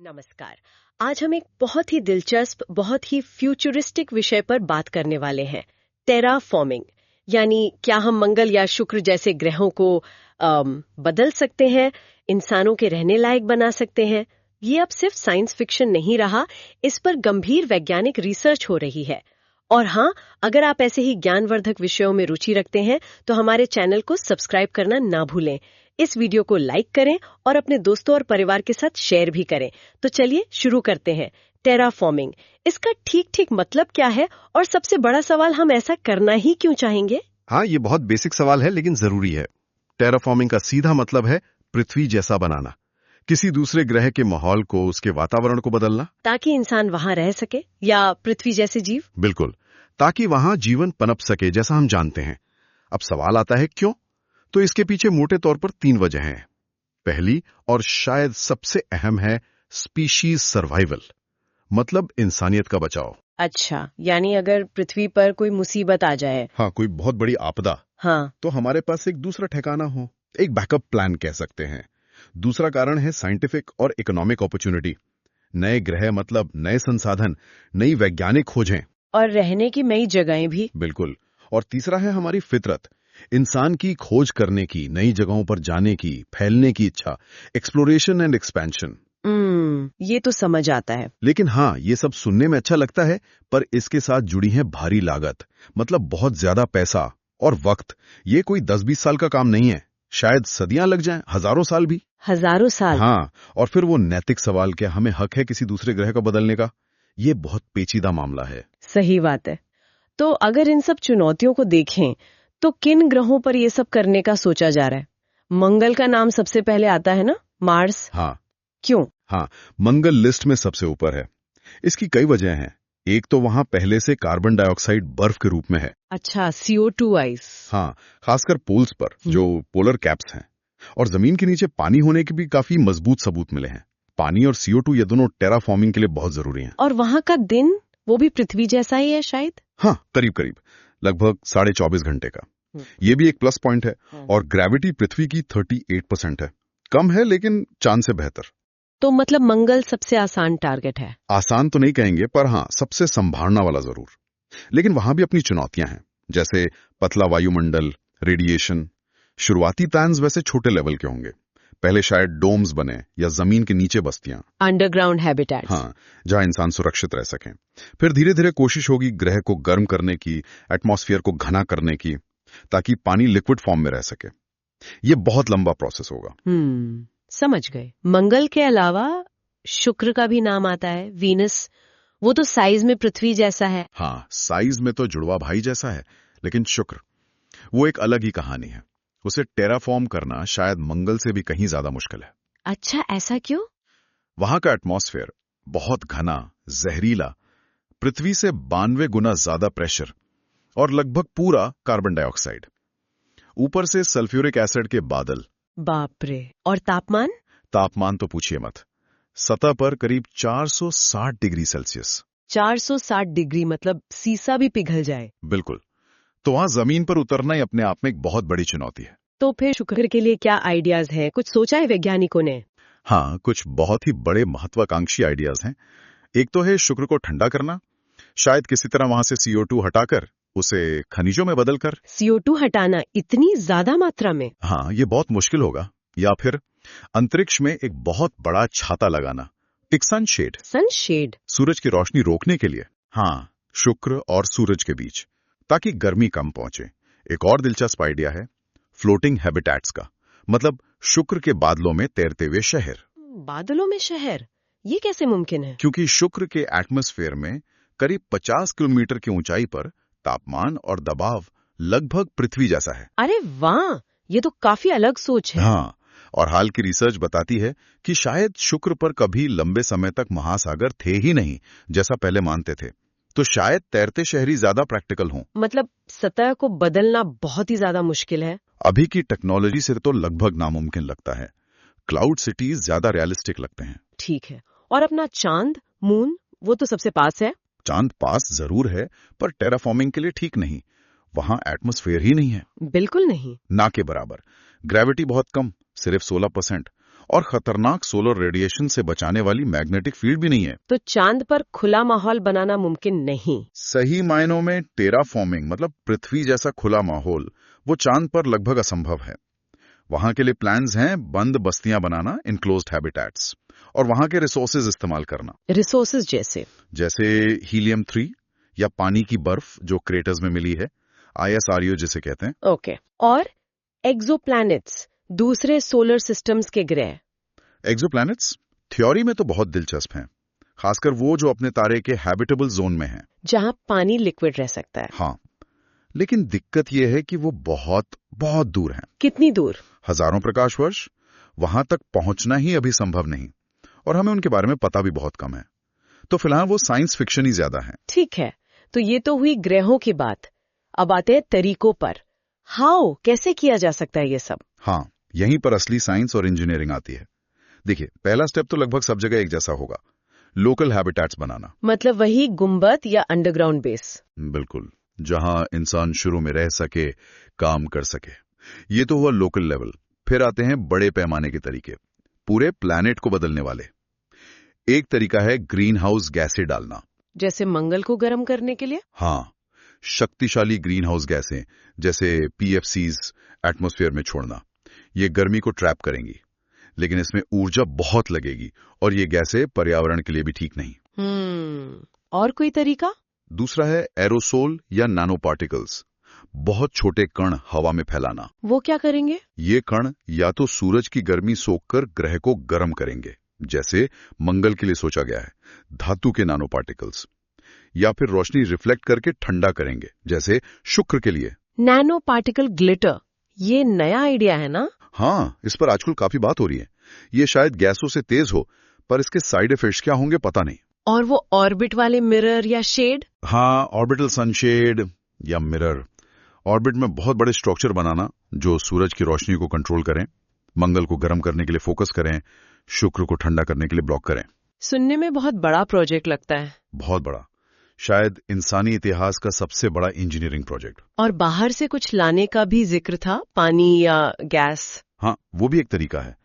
नमस्कार। आज हम एक बहुत ही दिलचस्प, बहुत ही फ्यूचरिस्टिक विषय पर बात करने वाले हैं, टेराफॉर्मिंग। यानी क्या हम मंगल या शुक्र जैसे ग्रहों को बदल सकते हैं, इंसानों के रहने लायक बना सकते हैं। ये अब सिर्फ साइंस फिक्शन नहीं रहा, इस पर गंभीर वैज्ञानिक रिसर्च हो रही है। और हाँ, अगर आप ऐसे ही ज्ञानवर्धक विषयों में रुचि रखते हैं तो हमारे चैनल को सब्सक्राइब करना ना भूलें। इस वीडियो को लाइक करें और अपने दोस्तों और परिवार के साथ शेयर भी करें। तो चलिए शुरू करते हैं। टेराफॉर्मिंग, इसका ठीक ठीक मतलब क्या है और सबसे बड़ा सवाल, हम ऐसा करना ही क्यों चाहेंगे? हाँ, ये बहुत बेसिक सवाल है लेकिन जरूरी है। टेराफॉर्मिंग का सीधा मतलब है पृथ्वी जैसा बनाना, किसी दूसरे ग्रह के माहौल को, उसके वातावरण को बदलना। ताकि इंसान वहां रह सके या पृथ्वी जैसे जीव? बिल्कुल, ताकि वहां जीवन पनप सके जैसा हम जानते हैं। अब सवाल आता है क्यों? तो इसके पीछे मोटे तौर पर 3 वजह हैं। पहली और शायद सबसे अहम है स्पीशीज सर्वाइवल, मतलब इंसानियत का बचाव। अच्छा, यानी अगर पृथ्वी पर कोई मुसीबत आ जाए, हाँ, कोई बहुत बड़ी आपदा, हाँ, तो हमारे पास एक दूसरा ठिकाना हो, एक बैकअप प्लान कह सकते हैं। दूसरा कारण है साइंटिफिक और इकोनॉमिक अपॉर्चुनिटी। नए ग्रह मतलब नए संसाधन, नई वैज्ञानिक खोजें। और रहने की नई जगहें भी। बिल्कुल। और तीसरा है हमारी फितरत, इंसान की खोज करने की, नई जगहों पर जाने की, फैलने की इच्छा, एक्सप्लोरेशन एंड एक्सपेंशन। ये तो समझ आता है। लेकिन हाँ, ये सब सुनने में अच्छा लगता है, पर इसके साथ जुड़ी है भारी लागत, मतलब बहुत ज्यादा पैसा और वक्त। ये कोई 10-20 साल का काम नहीं है, शायद सदियां लग जाएं, हजारों साल भी। हजारों साल? हाँ, और फिर वो नैतिक सवाल, क्या हमें हक है किसी दूसरे ग्रह को बदलने का? ये बहुत पेचीदा मामला है। सही बात है। तो अगर इन सब चुनौतियों को देखें तो किन ग्रहों पर ये सब करने का सोचा जा रहा है? मंगल का नाम सबसे पहले आता है ना, मार्स? हाँ क्यों? हाँ, मंगल लिस्ट में सबसे ऊपर है। इसकी कई वजह हैं। एक तो वहां पहले से कार्बन डाइऑक्साइड बर्फ के रूप में है। अच्छा, CO2 आइस। हाँ, खासकर पोल्स पर जो पोलर कैप्स हैं। और जमीन के नीचे पानी होने के भी काफी मजबूत सबूत मिले हैं। पानी और CO2 ये दोनों टेराफॉर्मिंग के लिए बहुत जरूरी हैं। और वहां का दिन, वो भी पृथ्वी जैसा ही है शायद? हाँ, करीब करीब, लगभग 24.5 घंटे का। ये भी एक प्लस पॉइंट है। और ग्रेविटी पृथ्वी की 38% है, कम है लेकिन चांद से बेहतर। तो मतलब मंगल सबसे आसान टारगेट है? आसान तो नहीं कहेंगे, पर हाँ, सबसे संभालना वाला जरूर। लेकिन वहां भी अपनी चुनौतियां हैं, जैसे पतला वायुमंडल, रेडिएशन। शुरुआती प्लान्स वैसे छोटे लेवल के होंगे, पहले शायद डोम्स बने या जमीन के नीचे बस्तियां, अंडरग्राउंड हैबिटेट्स। हाँ, जहां इंसान सुरक्षित रह सकें। फिर धीरे धीरे कोशिश होगी ग्रह को गर्म करने की, एटमॉस्फेयर को घना करने की, ताकि पानी लिक्विड फॉर्म में रह सके। ये बहुत लंबा प्रोसेस होगा। समझ गए। मंगल के अलावा शुक्र का भी नाम आता है, वीनस। वो तो साइज में पृथ्वी जैसा है। हाँ, साइज में तो जुड़वा भाई जैसा है, लेकिन शुक्र वो एक अलग ही कहानी है। उसे टेराफॉर्म करना शायद मंगल से भी कहीं ज्यादा मुश्किल है। अच्छा, ऐसा क्यों? वहां का एटमॉस्फेयर बहुत घना, जहरीला, पृथ्वी से 92 गुना ज्यादा प्रेशर और लगभग पूरा कार्बन डाइऑक्साइड। ऊपर से सल्फ्यूरिक एसिड के बादल। बाप रे। और तापमान? तापमान तो पूछिए मत, सतह पर करीब 460 डिग्री सेल्सियस। 460 डिग्री मतलब सीसा भी पिघल जाए। बिल्कुल। तो वहां जमीन पर उतरना ही अपने आप में एक बहुत बड़ी चुनौती है। तो फिर शुक्र के लिए क्या आइडियाज हैं? कुछ सोचा है वैज्ञानिकों ने? हाँ, कुछ बहुत ही बड़े महत्वाकांक्षी आइडियाज हैं। एक तो है शुक्र को ठंडा करना, शायद किसी तरह वहां से CO2 हटाकर उसे खनिजों में बदलकर। CO2 हटाना इतनी ज्यादा मात्रा में? हाँ, ये बहुत मुश्किल होगा। या फिर अंतरिक्ष में एक बहुत बड़ा छाता लगाना, एक सनशेड। सनशेड? सूरज की रोशनी रोकने के लिए। हाँ, शुक्र और सूरज के बीच, ताकि गर्मी कम पहुंचे। एक और दिलचस्प आइडिया है फ्लोटिंग हैबिटेट्स का, मतलब शुक्र के बादलों में तैरते हुए शहर। बादलों में शहर? ये कैसे मुमकिन है? क्योंकि शुक्र के एटमॉस्फेयर में करीब 50 किलोमीटर की ऊंचाई पर तापमान और दबाव लगभग पृथ्वी जैसा है। अरे वाह, ये तो काफी अलग सोच है। हाँ, और हाल की रिसर्च बताती है कि शायद शुक्र पर कभी लंबे समय तक महासागर थे ही नहीं, जैसा पहले मानते थे। तो शायद तैरते शहरी ज्यादा प्रैक्टिकल हों। मतलब सतह को बदलना बहुत ही ज्यादा मुश्किल है। अभी की टेक्नोलॉजी से तो लगभग नामुमकिन लगता है। क्लाउड सिटीज ज्यादा रियलिस्टिक लगते हैं। ठीक है। और अपना चांद, मून, वो तो सबसे पास है। चांद पास जरूर है, पर टेराफॉर्मिंग के लिए ठीक नहीं। वहां एटमॉस्फेयर ही नहीं है, बिल्कुल नहीं। ना के बराबर। ग्रेविटी बहुत कम, सिर्फ 16%। और खतरनाक सोलर रेडिएशन से बचाने वाली मैग्नेटिक फील्ड भी नहीं है। तो चांद पर खुला माहौल बनाना मुमकिन नहीं। सही मायनों में टेराफॉर्मिंग मतलब पृथ्वी जैसा खुला माहौल वो चांद पर लगभग असंभव है। वहां के लिए प्लान्स हैं बंद बस्तियां बनाना, इनक्लोज्ड हैबिटेट्स, और वहां के रिसोर्सेज इस्तेमाल करना। रिसोर्सेज जैसे हीलियम 3 या पानी की बर्फ जो क्रेटर्स में मिली है, ISRO जिसे कहते हैं। ओके। और एक्सोप्लैनेट्स, दूसरे सोलर सिस्टम्स के ग्रह। एक्सोप्लैनेट्स थ्योरी में तो बहुत दिलचस्प हैं, खासकर वो जो अपने तारे के हैबिटेबल जोन में हैं, जहां पानी लिक्विड रह सकता है। हाँ, लेकिन दिक्कत यह है कि वो बहुत बहुत दूर हैं। कितनी दूर? हजारों प्रकाश वर्ष। वहां तक पहुंचना ही अभी संभव नहीं, और हमें उनके बारे में पता भी बहुत कम है। तो फिलहाल वो साइंस फिक्शन ही ज्यादा है। ठीक है, तो ये तो हुई ग्रहों की बात। अब आते हैं तरीकों पर। हाउ, कैसे किया जा सकता है ये सब? हाँ, यहीं पर असली साइंस और इंजीनियरिंग आती है। देखिए, पहला स्टेप तो लगभग सब जगह एक जैसा होगा, लोकल हैबिटेट्स बनाना। मतलब वही गुंबद या अंडरग्राउंड बेस? बिल्कुल, जहां इंसान शुरू में रह सके, काम कर सके। ये तो हुआ लोकल लेवल। फिर आते हैं बड़े पैमाने के तरीके, पूरे प्लैनेट को बदलने वाले। एक तरीका है ग्रीन हाउस गैसें डालना। जैसे मंगल को गर्म करने के लिए? हाँ, शक्तिशाली ग्रीन हाउस गैसें जैसे PFCs एटमॉस्फेयर में छोड़ना। ये गर्मी को ट्रैप करेंगी, लेकिन इसमें ऊर्जा बहुत लगेगी और ये गैसें पर्यावरण के लिए भी ठीक नहीं। और कोई तरीका? दूसरा है एरोसोल या नैनो पार्टिकल्स, बहुत छोटे कण हवा में फैलाना। वो क्या करेंगे? ये कण या तो सूरज की गर्मी सोखकर ग्रह को गर्म करेंगे, जैसे मंगल के लिए सोचा गया है, धातु के नैनो पार्टिकल्स, या फिर रोशनी रिफ्लेक्ट करके ठंडा करेंगे, जैसे शुक्र के लिए। नैनो पार्टिकल ग्लिटर, ये नया आइडिया है ना? हाँ, इस पर आजकल काफी बात हो रही है। ये शायद गैसों से तेज हो, पर इसके साइड इफेक्ट्स क्या होंगे पता नहीं। और वो ऑर्बिट वाले मिरर या शेड? हाँ, ऑर्बिटल सनशेड या मिरर। ऑर्बिट में बहुत बड़े स्ट्रक्चर बनाना जो सूरज की रोशनी को कंट्रोल करें, मंगल को गर्म करने के लिए फोकस करें, शुक्र को ठंडा करने के लिए ब्लॉक करें। सुनने में बहुत बड़ा प्रोजेक्ट लगता है। बहुत बड़ा, शायद इंसानी इतिहास का सबसे बड़ा इंजीनियरिंग प्रोजेक्ट। और बाहर से कुछ लाने का भी जिक्र था, पानी या गैस? हाँ, वो भी एक तरीका है।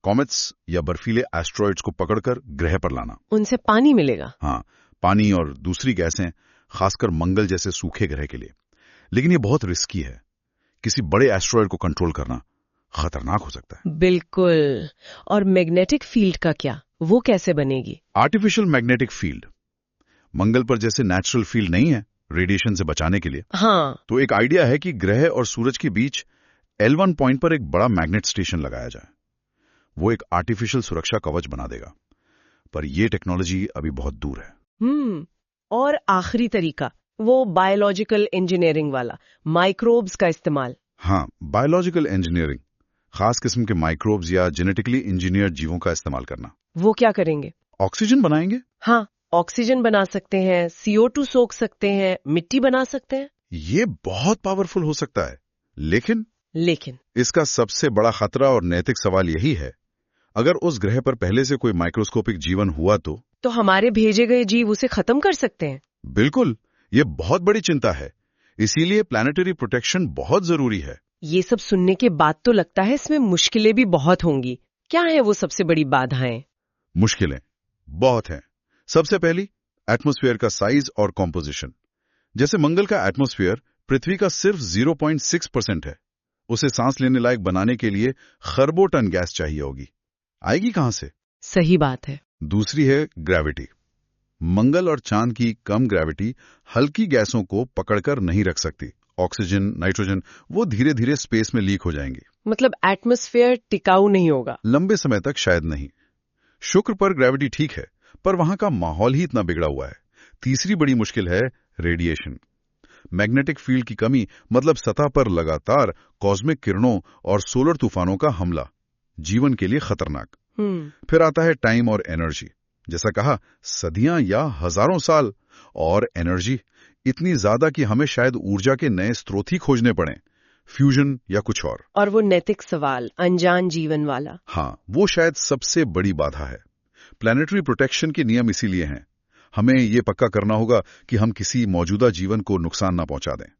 कॉमेट्स या बर्फीले एस्ट्रॉइड्स को पकड़कर ग्रह पर लाना। उनसे पानी मिलेगा? हाँ, पानी और दूसरी गैसें, खासकर मंगल जैसे सूखे ग्रह के लिए। लेकिन ये बहुत रिस्की है। किसी बड़े एस्ट्रॉइड को कंट्रोल करना खतरनाक हो सकता है। बिल्कुल। और मैग्नेटिक फील्ड का क्या, वो कैसे बनेगी? आर्टिफिशियल मैग्नेटिक फील्ड मंगल पर जैसे नेचुरल फील्ड नहीं है रेडिएशन से बचाने के लिए। हाँ। तो एक आइडिया है कि ग्रह और सूरज के बीच L1 पॉइंट पर एक बड़ा मैग्नेट स्टेशन लगाया जाए। वो एक आर्टिफिशियल सुरक्षा कवच बना देगा, पर यह टेक्नोलॉजी अभी बहुत दूर है। और आखिरी तरीका, वो बायोलॉजिकल इंजीनियरिंग वाला, माइक्रोब्स का इस्तेमाल। हाँ, बायोलॉजिकल इंजीनियरिंग, खास किस्म के माइक्रोब्स या जेनेटिकली इंजीनियर्ड जीवों का इस्तेमाल करना। वो क्या करेंगे? ऑक्सीजन बनाएंगे। हाँ, ऑक्सीजन बना सकते हैं, CO2 सोख सकते हैं, मिट्टी बना सकते हैं। ये बहुत पावरफुल हो सकता है, लेकिन इसका सबसे बड़ा खतरा और नैतिक सवाल यही है, अगर उस ग्रह पर पहले से कोई माइक्रोस्कोपिक जीवन हुआ तो हमारे भेजे गए जीव उसे खत्म कर सकते हैं। बिल्कुल, ये बहुत बड़ी चिंता है। इसीलिए प्लैनेटरी प्रोटेक्शन बहुत जरूरी है। ये सब सुनने के बाद तो लगता है इसमें मुश्किलें भी बहुत होंगी। क्या है वो सबसे बड़ी बाधाएं? मुश्किलें बहुत हैं। सबसे पहली, एटमॉस्फेयर का साइज और कॉम्पोजिशन। जैसे मंगल का एटमॉस्फेयर पृथ्वी का सिर्फ 0.6% है। उसे सांस लेने लायक बनाने के लिए खरबों टन गैस चाहिए होगी। आएगी कहां से? सही बात है। दूसरी है ग्रेविटी। मंगल और चांद की कम ग्रेविटी हल्की गैसों को पकड़कर नहीं रख सकती। ऑक्सीजन, नाइट्रोजन, वो धीरे धीरे स्पेस में लीक हो जाएंगे। मतलब एटमॉस्फेयर टिकाऊ नहीं होगा। लंबे समय तक शायद नहीं। शुक्र पर ग्रेविटी ठीक है, पर वहां का माहौल ही इतना बिगड़ा हुआ है। तीसरी बड़ी मुश्किल है रेडिएशन। मैग्नेटिक फील्ड की कमी मतलब सतह पर लगातार कॉस्मिक किरणों और सोलर तूफानों का हमला, जीवन के लिए खतरनाक। फिर आता है टाइम और एनर्जी। जैसा कहा, सदियां या हजारों साल, और एनर्जी इतनी ज्यादा कि हमें शायद ऊर्जा के नए स्रोत ही खोजने पड़े, फ्यूजन या कुछ और वो नैतिक सवाल, अनजान जीवन वाला। हाँ, वो शायद सबसे बड़ी बाधा है। प्लैनेटरी प्रोटेक्शन के नियम इसीलिए हैं। हमें ये पक्का करना होगा कि हम किसी मौजूदा जीवन को नुकसान ना पहुंचा दें।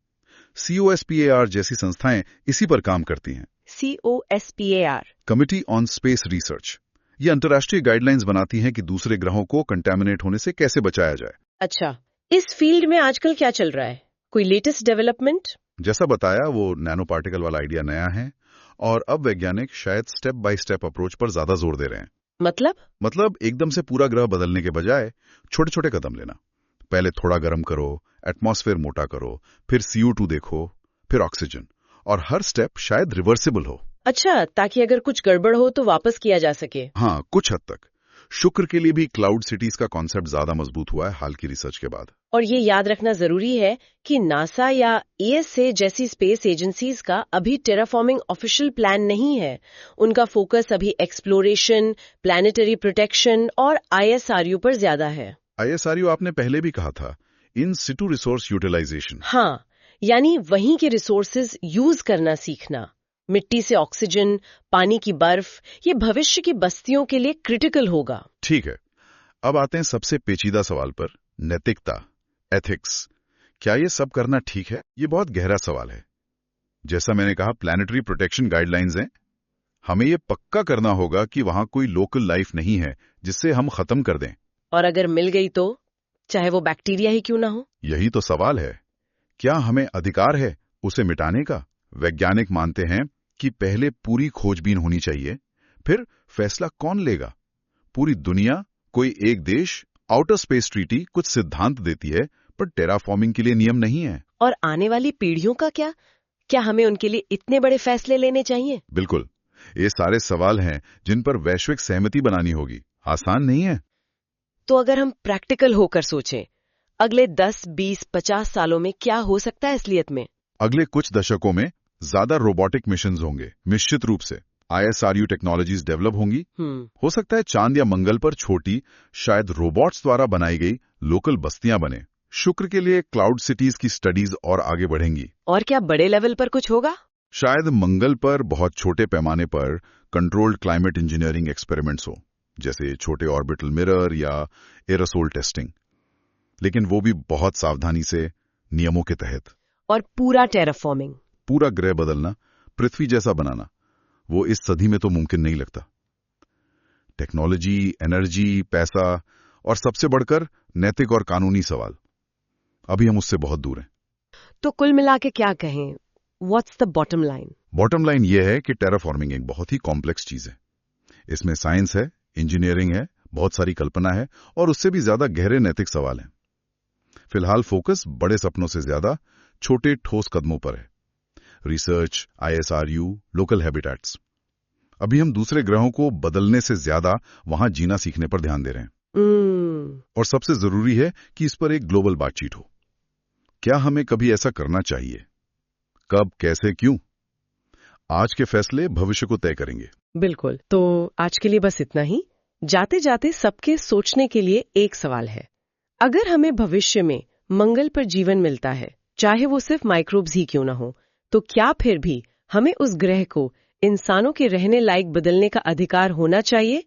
COSPAR जैसी संस्थाएं इसी पर काम करती हैं। COSPAR committee on space research ये अंतर्राष्ट्रीय गाइडलाइंस बनाती हैं कि दूसरे ग्रहों को कंटेमिनेट होने से कैसे बचाया जाए। अच्छा, इस फील्ड में आजकल क्या चल रहा है? कोई लेटेस्ट डेवलपमेंट? जैसा बताया वो नैनो पार्टिकल वाला आइडिया नया है और अब वैज्ञानिक शायद स्टेप बाय स्टेप अप्रोच पर ज्यादा जोर दे रहे हैं। मतलब एकदम से पूरा ग्रह बदलने के बजाय छोटे छोटे कदम लेना। पहले थोड़ा गर्म करो, एटमॉस्फेयर मोटा करो, फिर CO2 देखो, फिर ऑक्सीजन, और हर स्टेप शायद रिवर्सिबल हो। अच्छा, ताकि अगर कुछ गड़बड़ हो तो वापस किया जा सके। हाँ, कुछ हद तक। शुक्र के लिए भी क्लाउड सिटीज का कॉन्सेप्ट ज्यादा मजबूत हुआ है हाल की रिसर्च के बाद। और ये याद रखना जरूरी है कि नासा या ESA जैसी स्पेस एजेंसीज का अभी टेराफॉर्मिंग ऑफिशियल प्लान नहीं है। उनका फोकस अभी एक्सप्लोरेशन, प्लैनेटरी प्रोटेक्शन और ISRU पर ज्यादा है। ISRU आपने पहले भी कहा था, इन सिटू रिसोर्स यूटिलाइजेशन। हाँ, यानी वहीं के रिसोर्सेज यूज करना सीखना। मिट्टी से ऑक्सीजन, पानी की बर्फ, ये भविष्य की बस्तियों के लिए क्रिटिकल होगा। ठीक है, अब आते हैं सबसे पेचीदा सवाल पर, नैतिकता, एथिक्स। क्या ये सब करना ठीक है? ये बहुत गहरा सवाल है। जैसा मैंने कहा, प्लैनेटरी प्रोटेक्शन गाइडलाइंस हैं। हमें ये पक्का करना होगा कि वहां कोई लोकल लाइफ नहीं है जिससे हम खत्म कर दें। और अगर मिल गई तो, चाहे वो बैक्टीरिया ही क्यों ना हो? यही तो सवाल है। क्या हमें अधिकार है उसे मिटाने का? वैज्ञानिक मानते हैं कि पहले पूरी खोजबीन होनी चाहिए, फिर फैसला कौन लेगा? पूरी दुनिया, कोई एक देश? आउटर स्पेस ट्रीटी कुछ सिद्धांत देती है, पर टेराफॉर्मिंग के लिए नियम नहीं है। और आने वाली पीढ़ियों का क्या? क्या हमें उनके लिए इतने बड़े फैसले लेने चाहिए? बिल्कुल, ये सारे सवाल हैं जिन पर वैश्विक सहमति बनानी होगी। आसान नहीं है। तो अगर हम प्रैक्टिकल होकर सोचें, अगले 10, 20, 50 सालों में क्या हो सकता है असलियत में? अगले कुछ दशकों में ज्यादा रोबोटिक मिशंस होंगे, निश्चित रूप से। ISRU टेक्नोलॉजीज डेवलप होंगी। हो सकता है चांद या मंगल पर छोटी, शायद रोबोट्स द्वारा बनाई गई लोकल बस्तियां बने। शुक्र के लिए क्लाउड सिटीज की स्टडीज और आगे बढ़ेंगी। और क्या बड़े लेवल पर कुछ होगा? शायद मंगल पर बहुत छोटे पैमाने पर कंट्रोल्ड क्लाइमेट इंजीनियरिंग एक्सपेरिमेंट्स हो, जैसे छोटे ऑर्बिटल मिरर या एरोसोल टेस्टिंग, लेकिन वो भी बहुत सावधानी से, नियमों के तहत। और पूरा टेराफॉर्मिंग, पूरा ग्रह बदलना, पृथ्वी जैसा बनाना, वो इस सदी में तो मुमकिन नहीं लगता। टेक्नोलॉजी, एनर्जी, पैसा और सबसे बढ़कर नैतिक और कानूनी सवाल, अभी हम उससे बहुत दूर हैं। तो कुल मिला के क्या कहें, what's the bottom line? Bottom line ये है कि टेराफॉर्मिंग एक बहुत ही कॉम्प्लेक्स चीज है। इसमें साइंस है, इंजीनियरिंग है, बहुत सारी कल्पना है और उससे भी ज्यादा गहरे नैतिक सवाल हैं। फिलहाल फोकस बड़े सपनों से ज्यादा छोटे ठोस कदमों पर है। Research, ISRU, local habitats. अभी हम दूसरे ग्रहों को बदलने से ज्यादा वहां जीना सीखने पर ध्यान दे रहे हैं। और सबसे जरूरी है कि इस पर एक ग्लोबल बातचीत हो। क्या हमें कभी ऐसा करना चाहिए? कब, कैसे, क्यों? आज के फैसले भविष्य को तय करेंगे। बिल्कुल। तो आज के लिए बस इतना ही। जाते जाते सबके सोचने के लिए एक सवाल है, अगर हमें भविष्य में मंगल पर जीवन मिलता है, चाहे वो सिर्फ माइक्रोब्स ही क्यों ना हो, तो क्या फिर भी हमें उस ग्रह को इंसानों के रहने लायक बदलने का अधिकार होना चाहिए?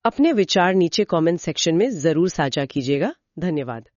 अपने विचार नीचे कमेंट सेक्शन में जरूर साझा कीजिएगा। धन्यवाद।